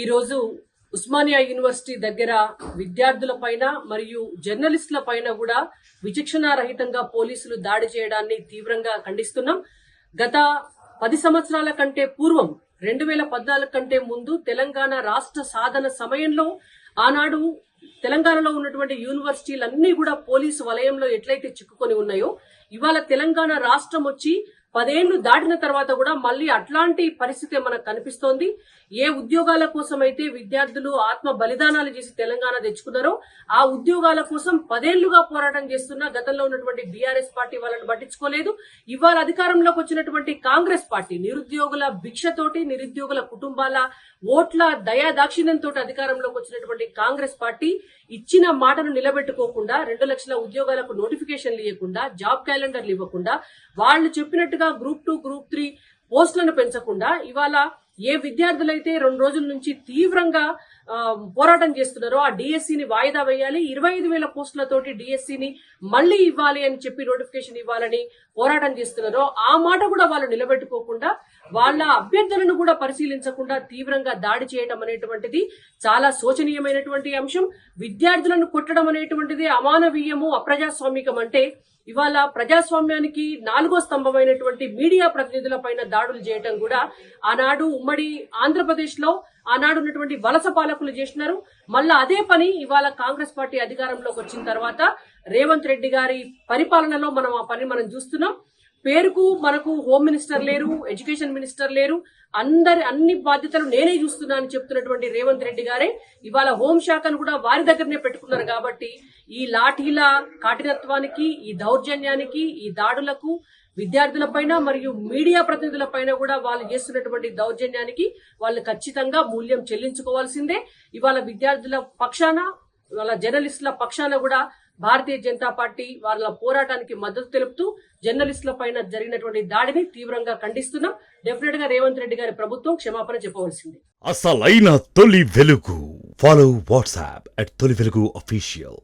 ఈరోజు ఉస్మానియా యూనివర్సిటీ దగ్గర విద్యార్థుల పైన మరియు జర్నలిస్టుల పైన కూడా విచక్షణారహితంగా పోలీసులు దాడి చేయడాన్ని తీవ్రంగా ఖండిస్తున్నాం. గత 10 సంవత్సరాల కంటే పూర్వం 2014 కంటే ముందు తెలంగాణ రాష్ట్ర సాధన సమయంలో ఆనాడు తెలంగాణలో ఉన్నటువంటి యూనివర్సిటీలన్నీ కూడా పోలీసు వలయంలో ఎట్లయితే చిక్కుకొని ఉన్నాయో, ఇవాళ తెలంగాణ రాష్ట్రం వచ్చి 10 ఏళ్లు దాటిన తర్వాత కూడా మళ్ళీ అట్లాంటి పరిస్థితి మనకు కనిపిస్తోంది. ఏ ఉద్యోగాల కోసం అయితే విద్యార్థులు ఆత్మ బలిదానాలు చేసి తెలంగాణ తెచ్చుకున్నారో ఆ ఉద్యోగాల కోసం 10 ఏళ్లుగా పోరాటం చేస్తున్న గతంలో ఉన్నటువంటి బీఆర్ఎస్ పార్టీ వాళ్ళని పట్టించుకోలేదు. ఇవాళ అధికారంలోకి వచ్చినటువంటి కాంగ్రెస్ పార్టీ నిరుద్యోగుల భిక్షతోటి, నిరుద్యోగుల కుటుంబాల ఓట్ల దయాదాక్షిణ్యంతో అధికారంలోకి వచ్చినటువంటి కాంగ్రెస్ పార్టీ ఇచ్చిన మాటను నిలబెట్టుకోకుండా 2 లక్షల ఉద్యోగాలకు నోటిఫికేషన్లు ఇవ్వకుండా, జాబ్ క్యాలెండర్లు ఇవ్వకుండా, వాళ్ళు చెప్పినట్టుగా గ్రూప్ 2, గ్రూప్ 3 పోస్టులను పెంచకుండా ఇవాళ ఏ విద్యార్థులైతే 2 రోజుల నుంచి తీవ్రంగా పోరాటం చేస్తున్నారో ఆ డిఎస్సిని వాయిదా వేయాలి, 25,000 పోస్టులతోటి డిఎస్సిని మళ్లీ ఇవ్వాలి అని చెప్పి నోటిఫికేషన్ ఇవ్వాలని పోరాటం చేస్తున్నారో ఆ మాట కూడా వాళ్ళు నిలబెట్టుకోకుండా, వాళ్ళ అభ్యర్థులను కూడా పరిశీలించకుండా తీవ్రంగా దాడి చేయడం అనేటువంటిది చాలా శోచనీయమైనటువంటి అంశం. విద్యార్థులను కొట్టడం అనేటువంటిది అమానవీయము, అప్రజాస్వామికం. అంటే ఇవాళ ప్రజాస్వామ్యానికి 4వ స్తంభమైనటువంటి మీడియా ప్రతినిధుల పైన దాడులు చేయడం కూడా ఆనాడు ఉమ్మడి ఆంధ్రప్రదేశ్ లో ఆనాడు ఉన్నటువంటి వలస పాలకులు చేసినారు. మళ్ళా అదే పని ఇవాళ కాంగ్రెస్ పార్టీ అధికారంలోకి వచ్చిన తర్వాత రేవంత్ రెడ్డి గారి పరిపాలనలో ఆ పని మనం చూస్తున్నాం. పేరుకు మనకు హోమ్ మినిస్టర్ లేరు, ఎడ్యుకేషన్ మినిస్టర్ లేరు, అన్ని బాధ్యతలు నేనే చూస్తున్నా అని చెప్తున్నటువంటి రేవంత్ రెడ్డి గారే ఇవాళ హోంశాఖను కూడా వారి దగ్గరనే పెట్టుకున్నారు. కాబట్టి ఈ లాఠీల కాఠినత్వానికి, ఈ దౌర్జన్యానికి, ఈ దాడులకు విద్యార్థుల పైన మరియు మీడియా ప్రతినిధుల పైన కూడా వాళ్ళు చేస్తున్నటువంటి దౌర్జన్యానికి వాళ్ళు ఖచ్చితంగా మూల్యం చెల్లించుకోవాల్సిందే. ఇవాళ విద్యార్థుల పక్షాన, వాళ్ళ జర్నలిస్టుల పక్షాన కూడా భారతీయ జనతా పార్టీ వాళ్ళ పోరాటానికి మద్దతు తెలుపుతూ జర్నలిస్టుల పైన జరిగినటువంటి దాడిని తీవ్రంగా ఖండిస్తున్నాం. డెఫినెట్ గా రేవంత్ రెడ్డి గారి ప్రభుత్వం క్షమాపణ చెప్పవలసింది. అసలైన తొలి వెలుగు. ఫాలో వాట్సాప్ @తొలి వెలుగు అఫీషియల్.